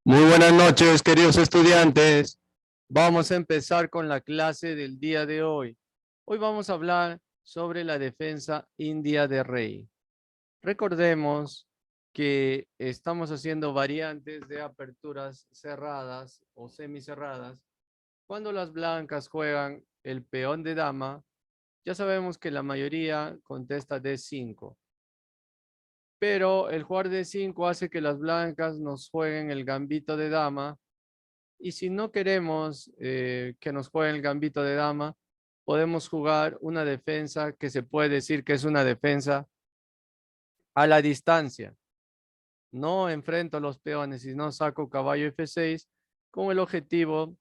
Muy buenas noches, queridos estudiantes. Vamos a empezar con la clase del día de hoy. Hoy vamos a hablar sobre la defensa india de rey. Recordemos que estamos haciendo variantes de aperturas cerradas o semicerradas. Cuando las blancas juegan el peón de dama, ya sabemos que la mayoría contesta D5. Pero el jugar D5 hace que las blancas nos jueguen el gambito de dama. Y si no queremos que nos jueguen el gambito de dama, podemos jugar una defensa que se puede decir que es una defensa a la distancia. No enfrento los peones, sino saco caballo F6 con el objetivo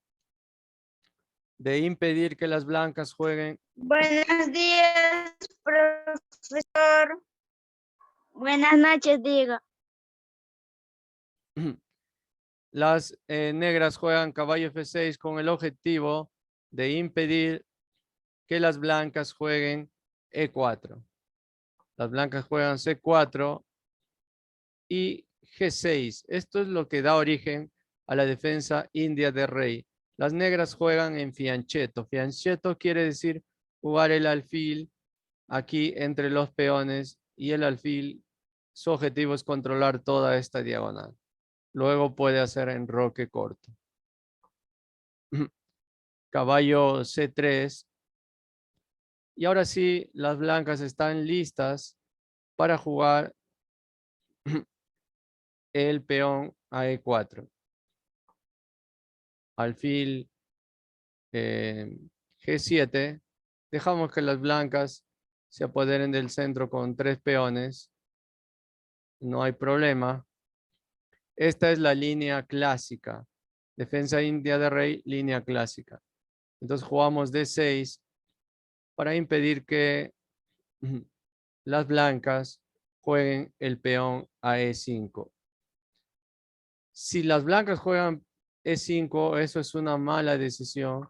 de impedir que las blancas jueguen. Buenos días, profesor. Buenas noches, digo. Las negras juegan caballo F6 con el objetivo de impedir que las blancas jueguen E4. Las blancas juegan C4 y G6. Esto es lo que da origen a la defensa india de rey. Las negras juegan en fianchetto. Fianchetto quiere decir jugar el alfil aquí entre los peones y el alfil. Su objetivo es controlar toda esta diagonal. Luego puede hacer enroque corto. Caballo C3. Y ahora sí, las blancas están listas para jugar el peón a E4. Alfil G7. Dejamos que las blancas se apoderen del centro con 3 peones. No hay problema. Esta es la línea clásica. Defensa india de rey, línea clásica. Entonces jugamos D6 para impedir que las blancas jueguen el peón a E5. Si las blancas juegan E5, eso es una mala decisión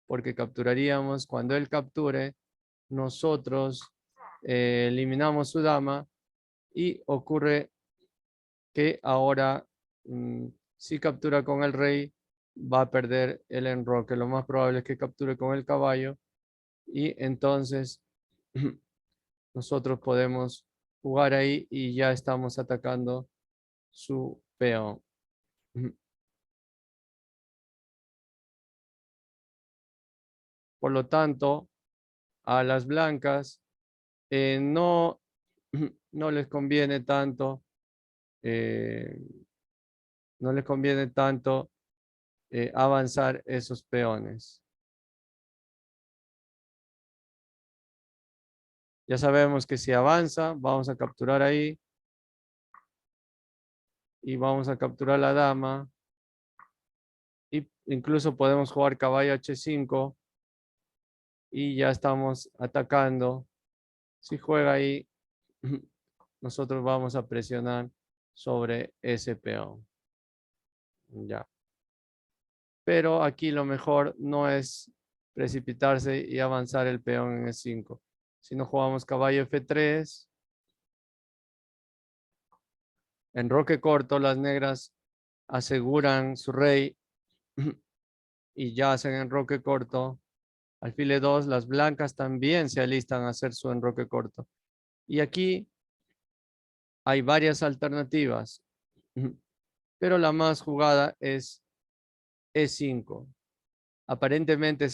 porque capturaríamos. Cuando él capture, nosotros eliminamos su dama y ocurre que ahora si captura con el rey va a perder el enroque. Lo más probable es que capture con el caballo y entonces nosotros podemos jugar ahí y ya estamos atacando su peón. Por lo tanto, a las blancas no, no les conviene tanto, no les conviene tanto avanzar esos peones. Ya sabemos que si avanza, vamos a capturar ahí y vamos a capturar la dama. Y incluso podemos jugar caballo H5 y ya estamos atacando. Si juega ahí, nosotros vamos a presionar sobre ese peón. Ya. Pero aquí lo mejor no es precipitarse y avanzar el peón en E5. Si no jugamos caballo F3, enroque corto, las negras aseguran su rey y ya hacen enroque corto. Alfil E2, las blancas también se alistan a hacer su enroque corto. Y aquí hay varias alternativas, pero la más jugada es E5. Aparentemente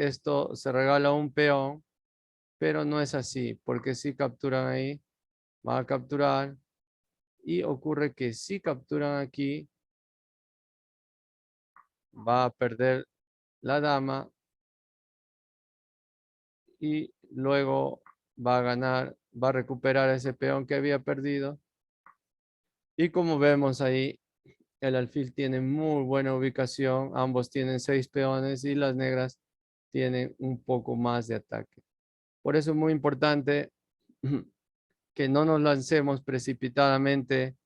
esto se regala un peón, pero no es así, porque si capturan ahí, van a capturar y ocurre que si capturan aquí, va a perder la dama y luego va a ganar, va a recuperar ese peón que había perdido. Y como vemos ahí, el alfil tiene muy buena ubicación, ambos tienen 6 peones y las negras tienen un poco más de ataque. Por eso es muy importante que no nos lancemos precipitadamente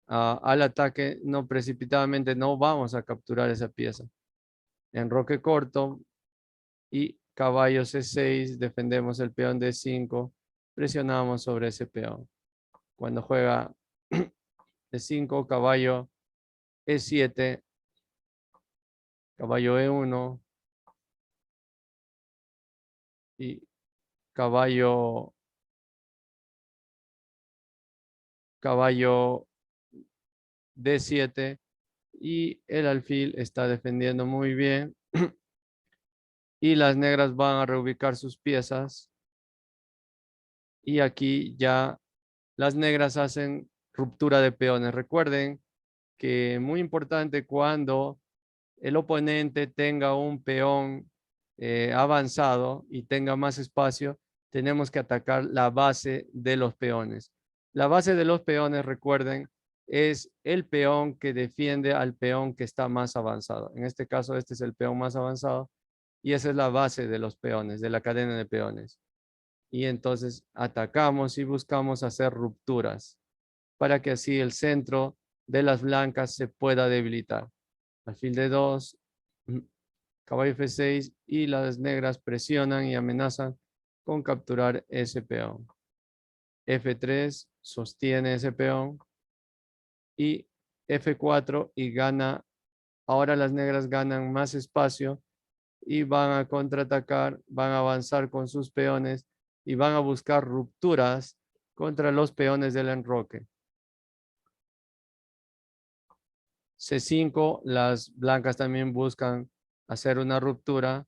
al ataque. No, precipitadamente no vamos a capturar esa pieza. Enroque corto y caballo C6, defendemos el peón D5, presionamos sobre ese peón. Cuando juega D5, caballo E7, caballo E1 y caballo D7 y el alfil está defendiendo muy bien y las negras van a reubicar sus piezas y aquí ya las negras hacen ruptura de peones. Recuerden que muy importante cuando el oponente tenga un peón avanzado y tenga más espacio, tenemos que atacar la base de los peones. La base de los peones, recuerden, es el peón que defiende al peón que está más avanzado. En este caso, este es el peón más avanzado y esa es la base de los peones, de la cadena de peones. Y entonces atacamos y buscamos hacer rupturas para que así el centro de las blancas se pueda debilitar. Alfil de 2, caballo F6 y las negras presionan y amenazan con capturar ese peón. F3 sostiene ese peón y F4 y gana. Ahora las negras ganan más espacio y van a contraatacar, van a avanzar con sus peones y van a buscar rupturas contra los peones del enroque. C5, las blancas también buscan hacer una ruptura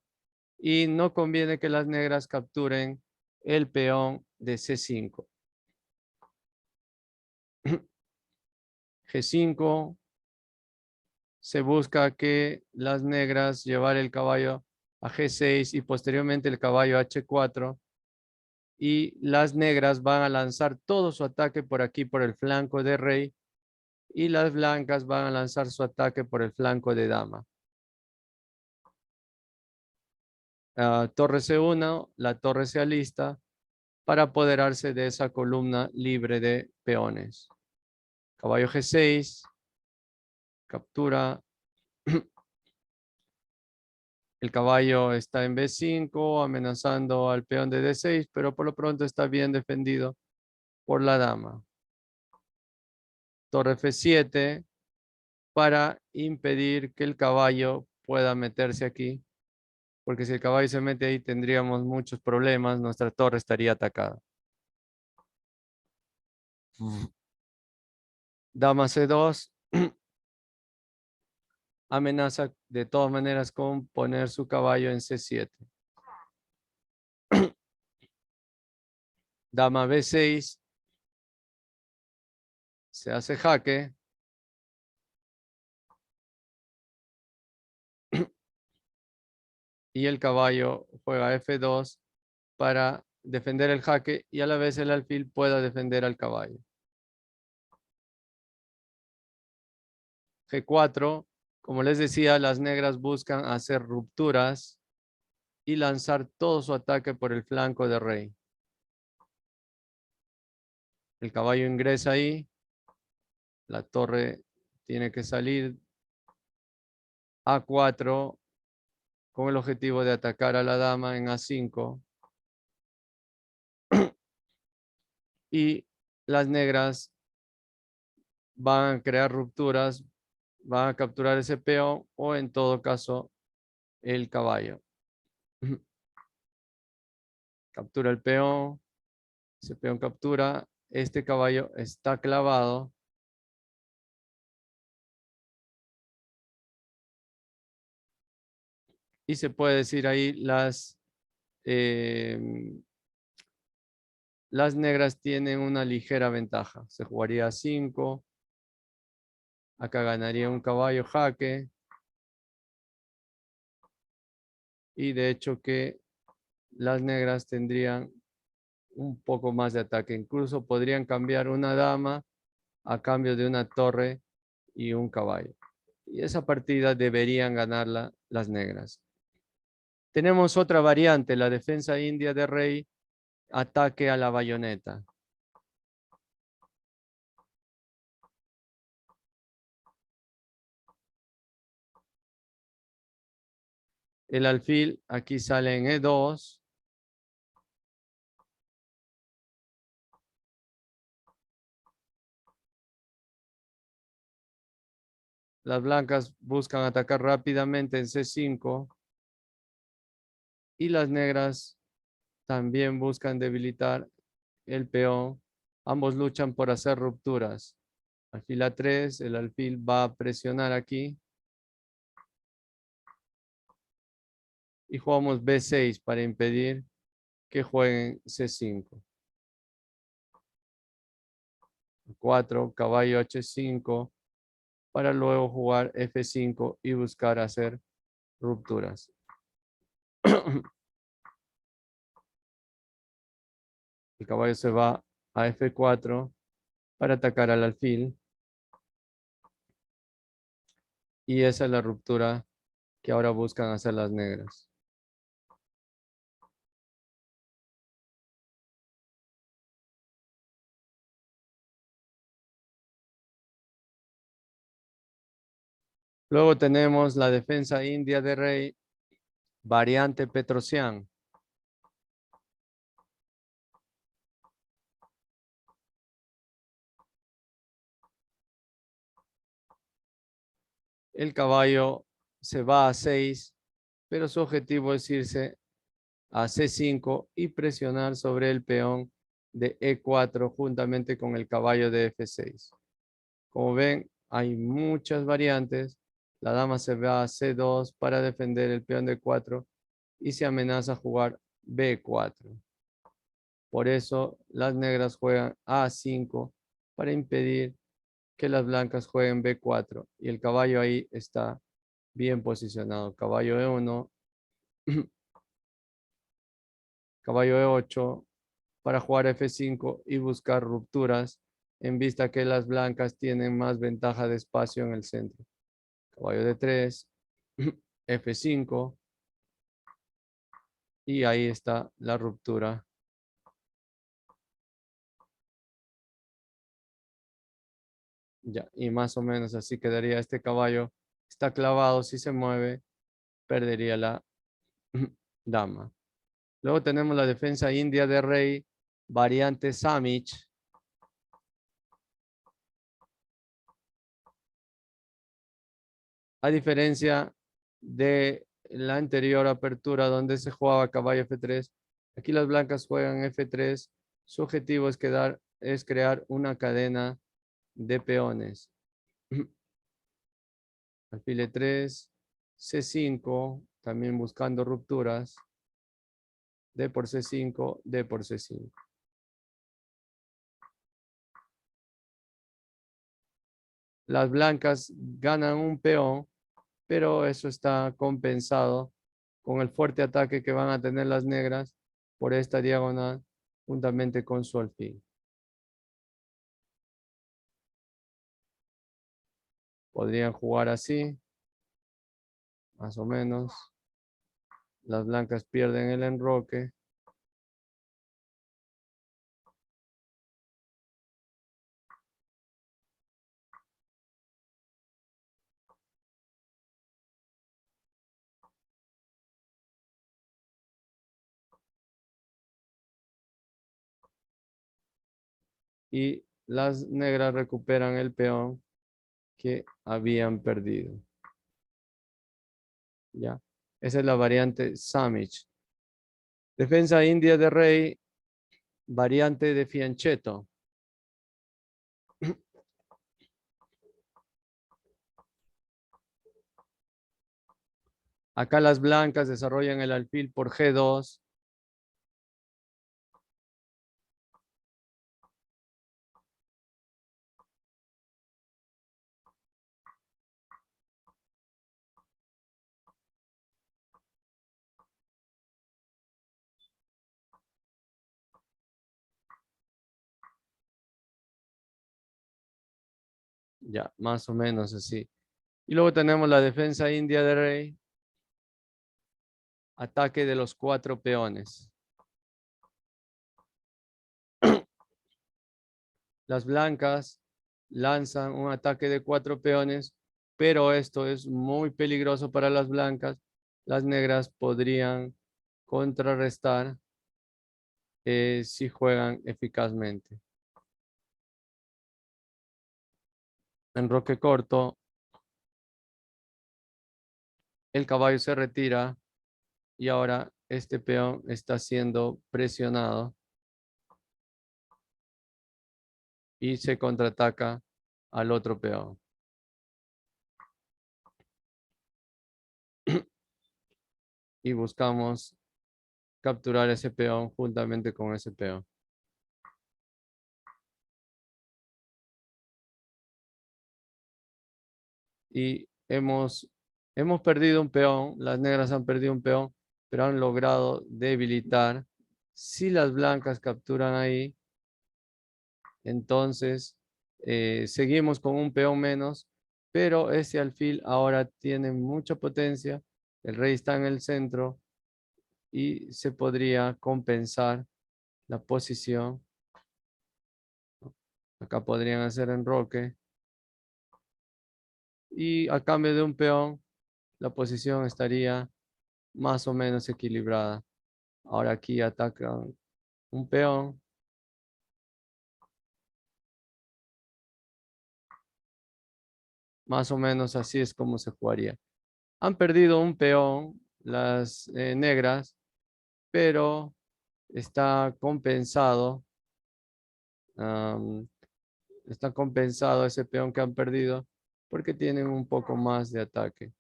y no conviene que las negras capturen el peón de C5. G5, se busca que las negras llevar el caballo a G6 y posteriormente el caballo a H4 y las negras van a lanzar todo su ataque por aquí, por el flanco de rey y las blancas van a lanzar su ataque por el flanco de dama. Torre C1, la torre se alista para apoderarse de esa columna libre de peones. Caballo G6, captura. El caballo está en B5, amenazando al peón de D6, pero por lo pronto está bien defendido por la dama. Torre F7 para impedir que el caballo pueda meterse aquí, porque si el caballo se mete ahí tendríamos muchos problemas, nuestra torre estaría atacada. Dama C2 amenaza de todas maneras con poner su caballo en C7. Dama B6 se hace jaque. Y el caballo juega F2 para defender el jaque y a la vez el alfil pueda defender al caballo. G4, como les decía, las negras buscan hacer rupturas y lanzar todo su ataque por el flanco de rey. El caballo ingresa ahí, la torre tiene que salir. A4 con el objetivo de atacar a la dama en A5. Y las negras van a crear rupturas, van a capturar ese peón o en todo caso el caballo. Captura el peón, ese peón captura, este caballo está clavado. Y se puede decir ahí las negras tienen una ligera ventaja. Se jugaría a 5. Acá ganaría un caballo jaque. Y de hecho que las negras tendrían un poco más de ataque. Incluso podrían cambiar una dama a cambio de una torre y un caballo. Y esa partida deberían ganarla las negras. Tenemos otra variante, la defensa india de rey, ataque a la bayoneta. El alfil aquí sale en E2. Las blancas buscan atacar rápidamente en C5 y las negras también buscan debilitar el peón. Ambos luchan por hacer rupturas. Alfil A3, el alfil va a presionar aquí. Y jugamos B6 para impedir que jueguen C5. 4, caballo H5, para luego jugar F5 y buscar hacer rupturas. El caballo se va a F4 para atacar al alfil. Y esa es la ruptura que ahora buscan hacer las negras. Luego tenemos la defensa india de rey, variante Petrosian. El caballo se va a 6, pero su objetivo es irse a C5 y presionar sobre el peón de E4 juntamente con el caballo de F6. Como ven, hay muchas variantes. La dama se va a C2 para defender el peón de 4 y se amenaza jugar B4. Por eso las negras juegan A5 para impedir que las blancas jueguen B4 y el caballo ahí está bien posicionado. Caballo E1, caballo E8 para jugar F5 y buscar rupturas en vista que las blancas tienen más ventaja de espacio en el centro. Caballo D3, F5 y ahí está la ruptura. Ya, y más o menos así quedaría este caballo. Está clavado, si se mueve, perdería la dama. Luego tenemos la defensa india de rey, variante Samich. A diferencia de la anterior apertura donde se jugaba caballo F3, aquí las blancas juegan F3. Su objetivo es crear una cadena de peones. Alfil E3, C5, también buscando rupturas. D por C5, D por C5. Las blancas ganan un peón, pero eso está compensado con el fuerte ataque que van a tener las negras por esta diagonal juntamente con su alfil. Podrían jugar así, más o menos. Las blancas pierden el enroque. Y las negras recuperan el peón que habían perdido. ¿Ya? Esa es la variante Samich. Defensa india de rey, variante de Fianchetto. Acá las blancas desarrollan el alfil por G2. Ya, más o menos así. Y luego tenemos la defensa india de rey. Ataque de los 4 peones. Las blancas lanzan un ataque de 4 peones, pero esto es muy peligroso para las blancas. Las negras podrían contrarrestar si juegan eficazmente. Enroque corto, el caballo se retira y ahora este peón está siendo presionado y se contraataca al otro peón. Y buscamos capturar ese peón juntamente con ese peón. Y hemos perdido un peón, las negras han perdido un peón, pero han logrado debilitar. Si las blancas capturan ahí, entonces seguimos con un peón menos, pero ese alfil ahora tiene mucha potencia, el rey está en el centro y se podría compensar la posición. Acá podrían hacer enroque y a cambio de un peón, la posición estaría más o menos equilibrada. Ahora aquí atacan un peón. Más o menos así es como se jugaría. Han perdido un peón las negras, pero está compensado. Está compensado ese peón que han perdido porque tienen un poco más de ataque.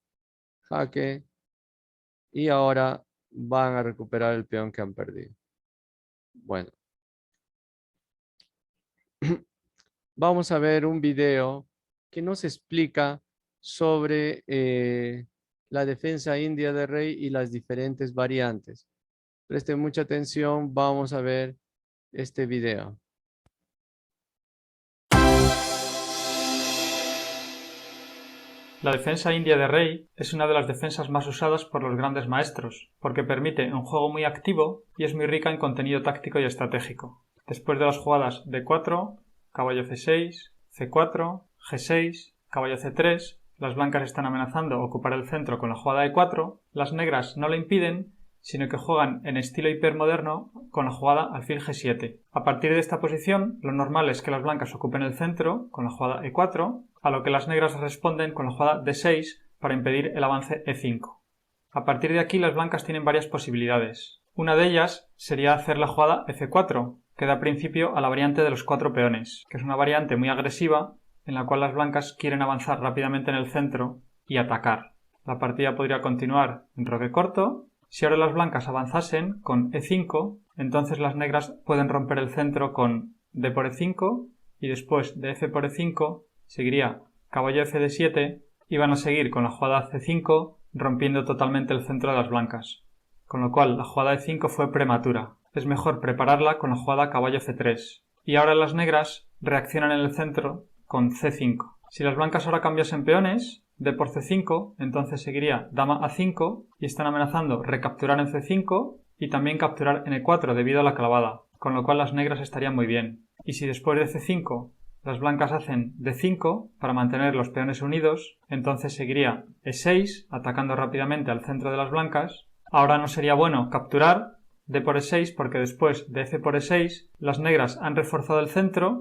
Jaque. Y ahora van a recuperar el peón que han perdido. Bueno. Vamos a ver un video que nos explica sobre la defensa india de rey y las diferentes variantes. Presten mucha atención, vamos a ver este video. La defensa india de rey es una de las defensas más usadas por los grandes maestros, porque permite un juego muy activo y es muy rica en contenido táctico y estratégico. Después de las jugadas d4, caballo c6, c4, g6, caballo c3, las blancas están amenazando ocupar el centro con la jugada e4, las negras no lo impiden, sino que juegan en estilo hipermoderno con la jugada alfil g7. A partir de esta posición, lo normal es que las blancas ocupen el centro con la jugada e4, a lo que las negras responden con la jugada d6 para impedir el avance e5. A partir de aquí las blancas tienen varias posibilidades. Una de ellas sería hacer la jugada f4, que da principio a la variante de los 4 peones, que es una variante muy agresiva en la cual las blancas quieren avanzar rápidamente en el centro y atacar. La partida podría continuar en roque corto. Si ahora las blancas avanzasen con e5, entonces las negras pueden romper el centro con d por e5 y después de f por e5 seguiría caballo f de 7 y van a seguir con la jugada c5 rompiendo totalmente el centro de las blancas. Con lo cual la jugada e5 fue prematura. Es mejor prepararla con la jugada caballo c3. Y ahora las negras reaccionan en el centro con c5. Si las blancas ahora cambiasen peones, d por c5, entonces seguiría dama a5 y están amenazando recapturar en c5 y también capturar en e4 debido a la clavada, con lo cual las negras estarían muy bien. Y si después de c5 las blancas hacen d5 para mantener los peones unidos, entonces seguiría e6 atacando rápidamente al centro de las blancas. Ahora no sería bueno capturar d por e6 porque después de f por e6 las negras han reforzado el centro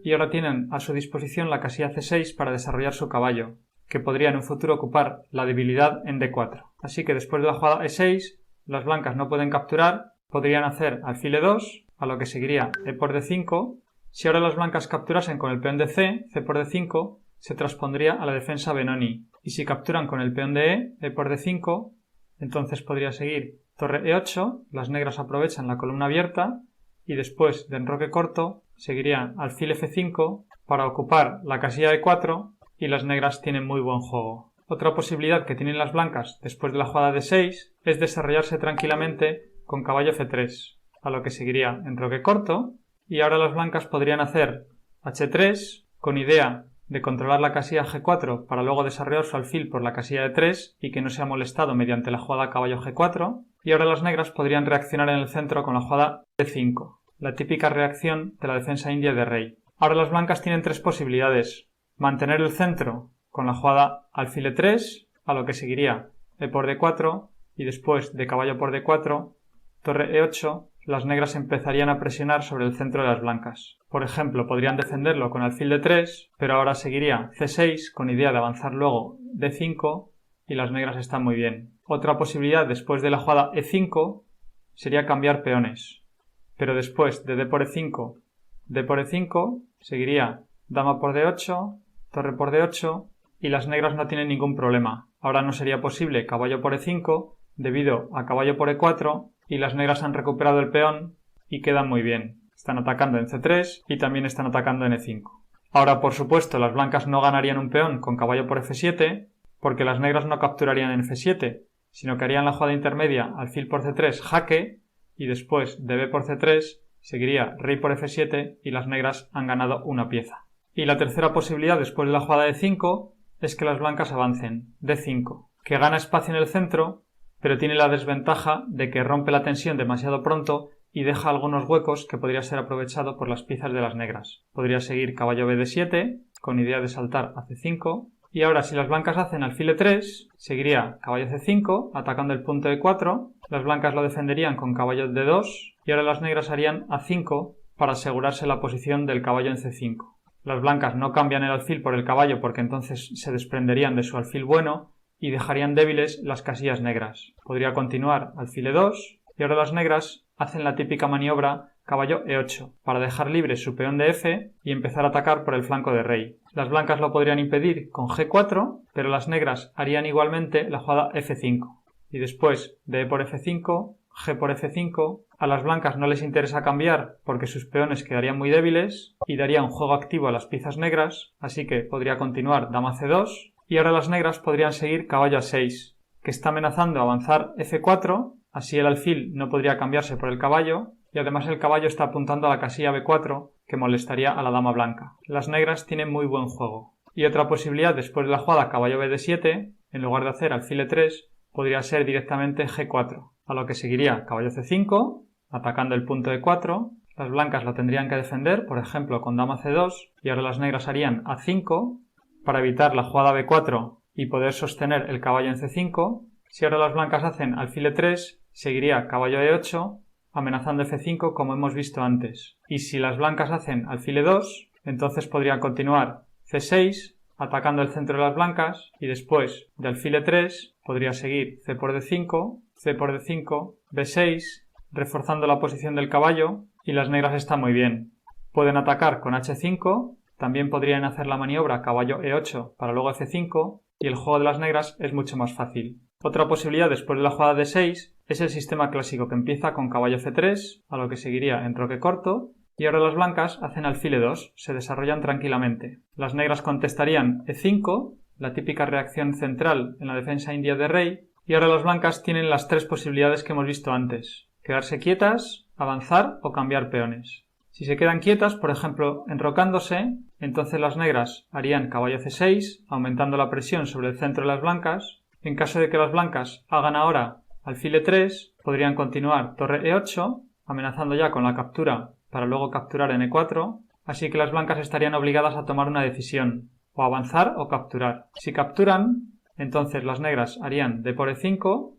y ahora tienen a su disposición la casilla c6 para desarrollar su caballo, que podría en un futuro ocupar la debilidad en d4. Así que después de la jugada e6 las blancas no pueden capturar, podrían hacer alfil e2, a lo que seguiría e por d5. Si ahora las blancas capturasen con el peón de c por d5, se transpondría a la defensa Benoni. Y si capturan con el peón de e por d5, entonces podría seguir torre e8, las negras aprovechan la columna abierta, y después de enroque corto, seguiría alfil f5 para ocupar la casilla e4, y las negras tienen muy buen juego. Otra posibilidad que tienen las blancas después de la jugada de 6 es desarrollarse tranquilamente con caballo f3, a lo que seguiría enroque corto, y ahora las blancas podrían hacer h3 con idea de controlar la casilla g4 para luego desarrollar su alfil por la casilla e3 y que no sea molestado mediante la jugada caballo g4, y ahora las negras podrían reaccionar en el centro con la jugada e5, la típica reacción de la defensa india de rey. Ahora las blancas tienen tres posibilidades: mantener el centro con la jugada alfil e3, a lo que seguiría e por d4 y después de caballo por d4, torre e8, las negras empezarían a presionar sobre el centro de las blancas. Por ejemplo, podrían defenderlo con alfil d3, pero ahora seguiría c6 con idea de avanzar luego d5 y las negras están muy bien. Otra posibilidad después de la jugada E5 sería cambiar peones. Pero después de D por E5, D por E5, seguiría dama por D8, torre por D8 y las negras no tienen ningún problema. Ahora no sería posible caballo por E5 debido a caballo por E4 y las negras han recuperado el peón y quedan muy bien. Están atacando en C3 y también están atacando en E5. Ahora, por supuesto, las blancas no ganarían un peón con caballo por F7 porque las negras no capturarían en F7, sino que harían la jugada intermedia alfil por C3 jaque y después de B por C3 seguiría rey por F7 y las negras han ganado una pieza. Y la tercera posibilidad después de la jugada de 5 es que las blancas avancen D5, que gana espacio en el centro, pero tiene la desventaja de que rompe la tensión demasiado pronto y deja algunos huecos que podría ser aprovechado por las piezas de las negras. Podría seguir caballo BD7 con idea de saltar a C5 y ahora si las blancas hacen alfil E3 seguiría caballo C5 atacando el punto E4, las blancas lo defenderían con caballo D2 y ahora las negras harían A5 para asegurarse la posición del caballo en C5. Las blancas no cambian el alfil por el caballo porque entonces se desprenderían de su alfil bueno y dejarían débiles las casillas negras. Podría continuar alfil E2 y ahora las negras hacen la típica maniobra caballo E8 para dejar libre su peón de F y empezar a atacar por el flanco de rey. Las blancas lo podrían impedir con G4, pero las negras harían igualmente la jugada F5. Y después de E por F5, G por F5, a las blancas no les interesa cambiar porque sus peones quedarían muy débiles y daría un juego activo a las piezas negras, así que podría continuar dama C2 y ahora las negras podrían seguir caballo A6, que está amenazando avanzar F4, así el alfil no podría cambiarse por el caballo y además el caballo está apuntando a la casilla B4 que molestaría a la dama blanca. Las negras tienen muy buen juego. Y otra posibilidad después de la jugada caballo BD7, en lugar de hacer alfil E3, podría ser directamente G4, a lo que seguiría caballo C5, atacando el punto E4, las blancas lo tendrían que defender, por ejemplo con dama C2, y ahora las negras harían A5 para evitar la jugada B4 y poder sostener el caballo en C5. Si ahora las blancas hacen alfil E3, seguiría caballo E8, amenazando F5 como hemos visto antes. Y si las blancas hacen alfil E2, entonces podrían continuar C6, atacando el centro de las blancas, y después de alfil E3 podría seguir C por D5, C por D5, B6, reforzando la posición del caballo, y las negras están muy bien. Pueden atacar con H5, también podrían hacer la maniobra caballo E8 para luego F5, y el juego de las negras es mucho más fácil. Otra posibilidad después de la jugada D6 es el sistema clásico que empieza con caballo F3, a lo que seguiría enroque corto, y ahora las blancas hacen alfil E2, se desarrollan tranquilamente. Las negras contestarían E5, la típica reacción central en la defensa india de rey, y ahora las blancas tienen las tres posibilidades que hemos visto antes: quedarse quietas, avanzar o cambiar peones. Si se quedan quietas, por ejemplo, enrocándose, entonces las negras harían caballo C6, aumentando la presión sobre el centro de las blancas. En caso de que las blancas hagan ahora alfil E3, podrían continuar torre E8, amenazando ya con la captura para luego capturar en E4, así que las blancas estarían obligadas a tomar una decisión, o avanzar o capturar. Si capturan, entonces las negras harían D por E5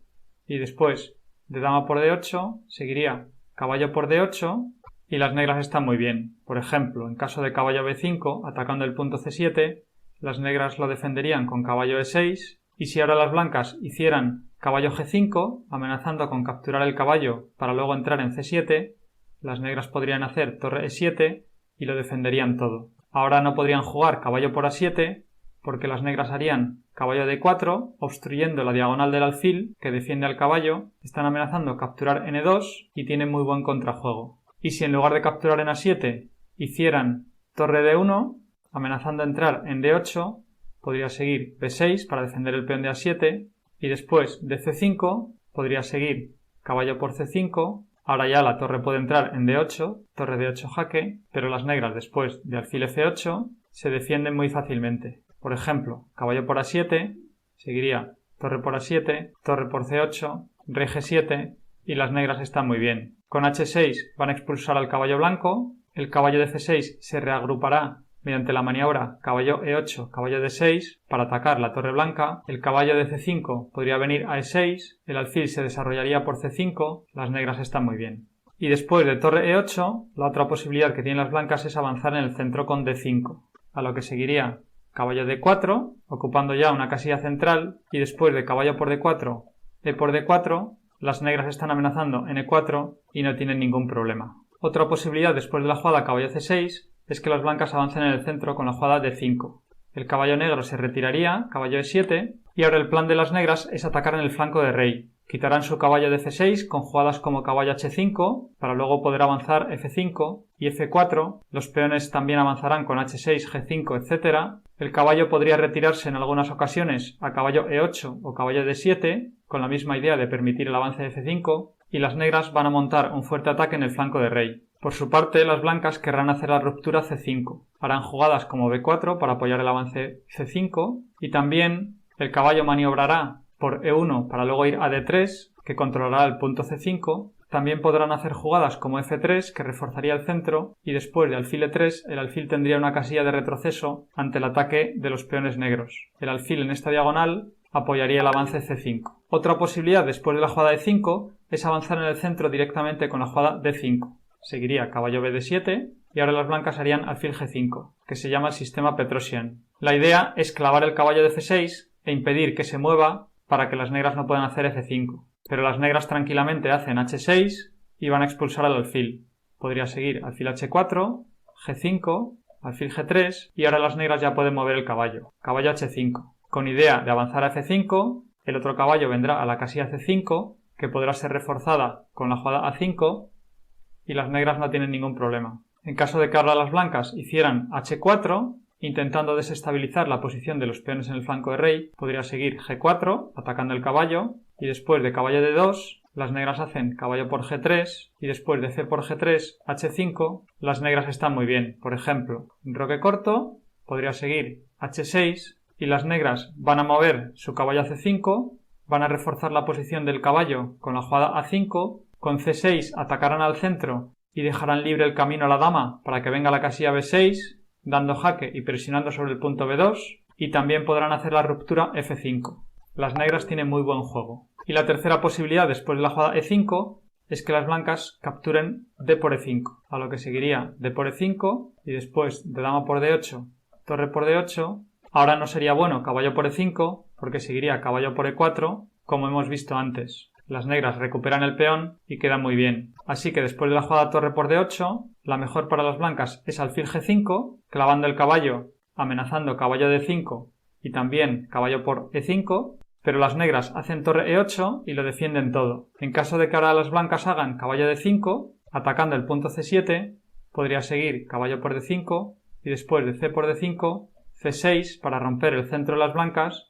y después de dama por D8 seguiría caballo por D8 y las negras están muy bien. Por ejemplo, en caso de caballo B5 atacando el punto C7, las negras lo defenderían con caballo E6 y si ahora las blancas hicieran caballo G5 amenazando con capturar el caballo para luego entrar en C7, las negras podrían hacer torre E7 y lo defenderían todo. Ahora no podrían jugar caballo por A7 porque las negras harían caballo D4 obstruyendo la diagonal del alfil que defiende al caballo, están amenazando capturar en E2 y tienen muy buen contrajuego. Y si en lugar de capturar en A7 hicieran torre D1 amenazando entrar en D8, podría seguir B6 para defender el peón de A7 y después de C5 podría seguir caballo por C5. Ahora ya la torre puede entrar en D8, torre D8 jaque, pero las negras después de alfil F8 se defienden muy fácilmente. Por ejemplo, caballo por A7, seguiría torre por A7, torre por C8, rey G7 y las negras están muy bien. Con H6 van a expulsar al caballo blanco, el caballo de F6 se reagrupará mediante la maniobra caballo E8, caballo D6 para atacar la torre blanca, el caballo de C5 podría venir a E6, el alfil se desarrollaría por C5, las negras están muy bien. Y después de torre E8, la otra posibilidad que tienen las blancas es avanzar en el centro con D5, a lo que seguiría caballo D4, ocupando ya una casilla central, y después de caballo por D4, E por D4, las negras están amenazando en E4 y no tienen ningún problema. Otra posibilidad después de la jugada caballo C6 es que las blancas avancen en el centro con la jugada D5. El caballo negro se retiraría, caballo E7, y ahora el plan de las negras es atacar en el flanco de rey. Quitarán su caballo de F6 con jugadas como caballo H5 para luego poder avanzar F5 y F4. Los peones también avanzarán con H6, G5, etc. El caballo podría retirarse en algunas ocasiones a caballo E8 o caballo D7 con la misma idea de permitir el avance de F5 y las negras van a montar un fuerte ataque en el flanco de rey. Por su parte, las blancas querrán hacer la ruptura C5. Harán jugadas como B4 para apoyar el avance C5 y también el caballo maniobrará por E1 para luego ir a D3, que controlará el punto C5. También podrán hacer jugadas como F3, que reforzaría el centro, y después de alfil E3, el alfil tendría una casilla de retroceso ante el ataque de los peones negros. El alfil en esta diagonal apoyaría el avance C5. Otra posibilidad después de la jugada E5 es avanzar en el centro directamente con la jugada D5. Seguiría caballo BD7 y ahora las blancas harían alfil G5, que se llama el sistema Petrosian. La idea es clavar el caballo de F6 e impedir que se mueva para que las negras no puedan hacer F5. Pero las negras tranquilamente hacen H6 y van a expulsar al alfil. Podría seguir alfil H4, G5, alfil G3 y ahora las negras ya pueden mover el caballo. Caballo H5. Con idea de avanzar a F5, el otro caballo vendrá a la casilla C5, que podrá ser reforzada con la jugada A5 y las negras no tienen ningún problema. En caso de que ahora las blancas hicieran H4, intentando desestabilizar la posición de los peones en el flanco de rey, podría seguir G4, atacando el caballo, y después de caballo D2, las negras hacen caballo por G3, y después de C por G3, H5, las negras están muy bien. Por ejemplo, enroque corto, podría seguir H6, y las negras van a mover su caballo a C5, van a reforzar la posición del caballo con la jugada A5, con C6 atacarán al centro y dejarán libre el camino a la dama para que venga la casilla B6, dando jaque y presionando sobre el punto B2, y también podrán hacer la ruptura F5. Las negras tienen muy buen juego. Y la tercera posibilidad después de la jugada E5 es que las blancas capturen D por E5, a lo que seguiría D por E5 y después de dama por D8, torre por D8. Ahora no sería bueno caballo por E5 porque seguiría caballo por E4 como hemos visto antes. Las negras recuperan el peón y quedan muy bien. Así que después de la jugada torre por D8, la mejor para las blancas es alfil G5, clavando el caballo, amenazando caballo D5 y también caballo por E5, pero las negras hacen torre E8 y lo defienden todo. En caso de que ahora las blancas hagan caballo D5, atacando el punto C7, podría seguir caballo por D5 y después de C por D5, C6 para romper el centro de las blancas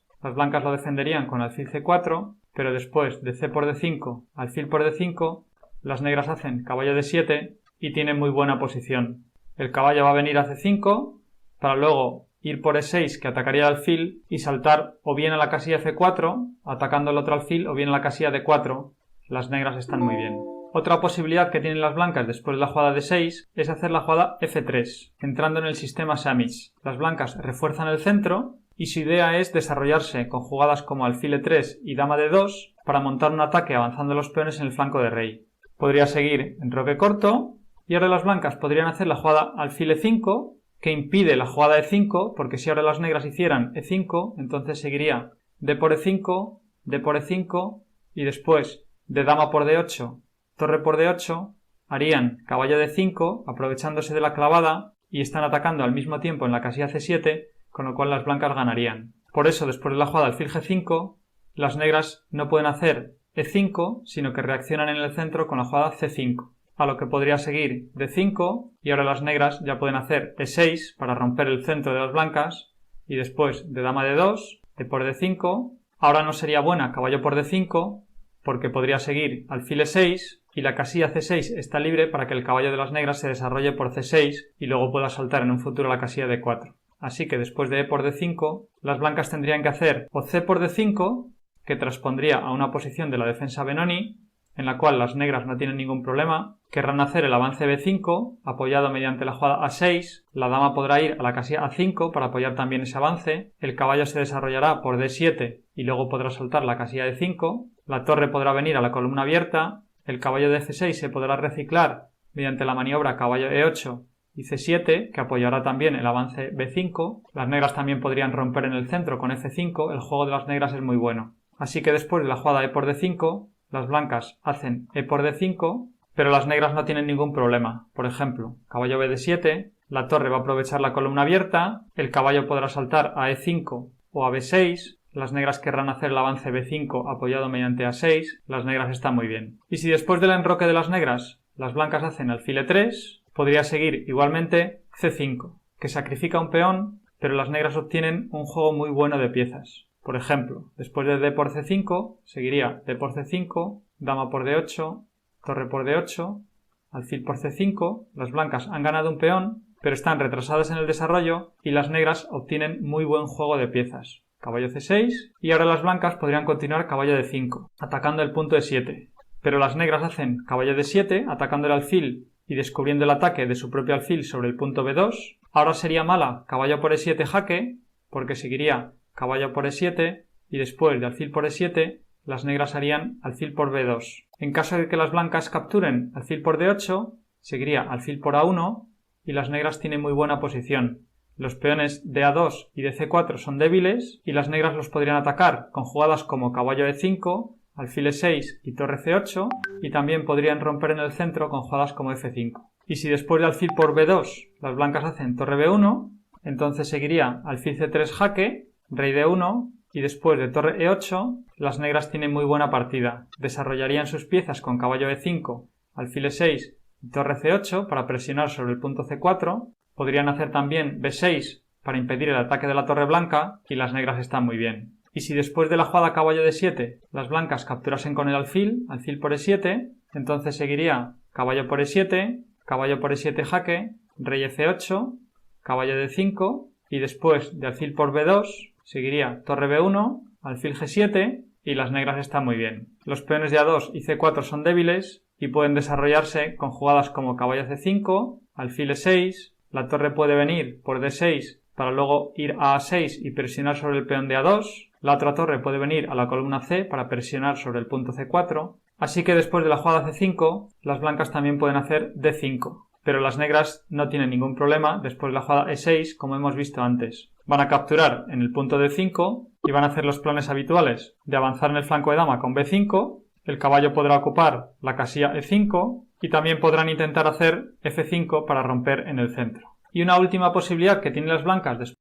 lo defenderían con alfil C4, pero después de C por D5, alfil por D5, las negras hacen caballo D7 y tienen muy buena posición. El caballo va a venir a C5 para luego ir por E6 que atacaría el alfil y saltar o bien a la casilla C4 atacando el otro alfil o bien a la casilla D4. Las negras están muy bien. Otra posibilidad que tienen las blancas después de la jugada D6 es hacer la jugada F3, entrando en el sistema Samish. Las blancas refuerzan el centro y su idea es desarrollarse con jugadas como alfil E3 y dama D2 para montar un ataque avanzando los peones en el flanco de rey. Podría seguir enroque corto y ahora las blancas podrían hacer la jugada alfil E5 que impide la jugada E5 porque si ahora las negras hicieran E5 entonces seguiría D por E5, D por E5 y después de dama por D8, torre por D8 harían caballo D5 aprovechándose de la clavada y están atacando al mismo tiempo en la casilla C7 con lo cual las blancas ganarían. Por eso, después de la jugada alfil G5, las negras no pueden hacer E5, sino que reaccionan en el centro con la jugada C5, a lo que podría seguir D5, y ahora las negras ya pueden hacer E6 para romper el centro de las blancas, y después de dama D2, D por D5, ahora no sería buena caballo por D5, porque podría seguir alfil E6, y la casilla C6 está libre para que el caballo de las negras se desarrolle por C6 y luego pueda saltar en un futuro a la casilla D4. Así que después de E por D5, las blancas tendrían que hacer o C por D5, que transpondría a una posición de la defensa Benoni, en la cual las negras no tienen ningún problema. Querrán hacer el avance B5, apoyado mediante la jugada A6, la dama podrá ir a la casilla A5 para apoyar también ese avance, el caballo se desarrollará por D7 y luego podrá saltar la casilla D5, la torre podrá venir a la columna abierta, el caballo de F6 se podrá reciclar mediante la maniobra caballo E8 y C7, que apoyará también el avance B5. Las negras también podrían romper en el centro con F5. El juego de las negras es muy bueno. Así que después de la jugada E por D5, las blancas hacen E por D5, pero las negras no tienen ningún problema. Por ejemplo, caballo BD7, la torre va a aprovechar la columna abierta, el caballo podrá saltar a E5 o a B6, las negras querrán hacer el avance B5 apoyado mediante A6, las negras están muy bien. Y si después del enroque de las negras, las blancas hacen alfil E3, podría seguir igualmente C5, que sacrifica un peón, pero las negras obtienen un juego muy bueno de piezas. Por ejemplo, después de D por C5, seguiría D por C5, dama por D8, torre por D8, alfil por C5, las blancas han ganado un peón, pero están retrasadas en el desarrollo y las negras obtienen muy buen juego de piezas. Caballo C6 y ahora las blancas podrían continuar caballo D5, atacando el punto E7. Pero las negras hacen caballo D7, atacando el alfil y descubriendo el ataque de su propio alfil sobre el punto B2. Ahora sería mala caballo por E7 jaque, porque seguiría caballo por E7 y después de alfil por E7 las negras harían alfil por B2. En caso de que las blancas capturen alfil por D8, seguiría alfil por A1 y las negras tienen muy buena posición. Los peones de A2 y de C4 son débiles y las negras los podrían atacar con jugadas como caballo E5, alfil E6 y torre C8 y también podrían romper en el centro con jugadas como F5. Y si después de alfil por B2 las blancas hacen torre B1, entonces seguiría alfil C3 jaque, rey D1 y después de torre E8 las negras tienen muy buena partida. Desarrollarían sus piezas con caballo E5, alfil E6 y torre C8 para presionar sobre el punto C4. Podrían hacer también B6 para impedir el ataque de la torre blanca y las negras están muy bien. Y si después de la jugada caballo D7 las blancas capturasen con el alfil por E7, entonces seguiría caballo por E7, caballo por E7 jaque, rey F8, caballo D5 y después de alfil por B2 seguiría torre B1, alfil G7 y las negras están muy bien. Los peones de A2 y C4 son débiles y pueden desarrollarse con jugadas como caballo C5, alfil E6, la torre puede venir por D6 para luego ir a A6 y presionar sobre el peón de A2, la otra torre puede venir a la columna C para presionar sobre el punto C4, así que después de la jugada C5 las blancas también pueden hacer D5, pero las negras no tienen ningún problema después de la jugada E6 como hemos visto antes. Van a capturar en el punto D5 y van a hacer los planes habituales de avanzar en el flanco de dama con B5, el caballo podrá ocupar la casilla E5 y también podrán intentar hacer F5 para romper en el centro. Y una última posibilidad que tienen las blancas después.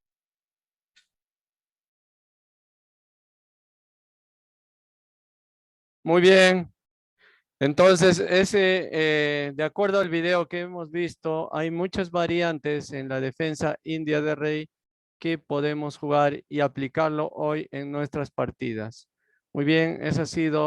Muy bien. Entonces, de acuerdo al video que hemos visto, hay muchas variantes en la defensa india de rey que podemos jugar y aplicarlo hoy en nuestras partidas. Muy bien, esa ha sido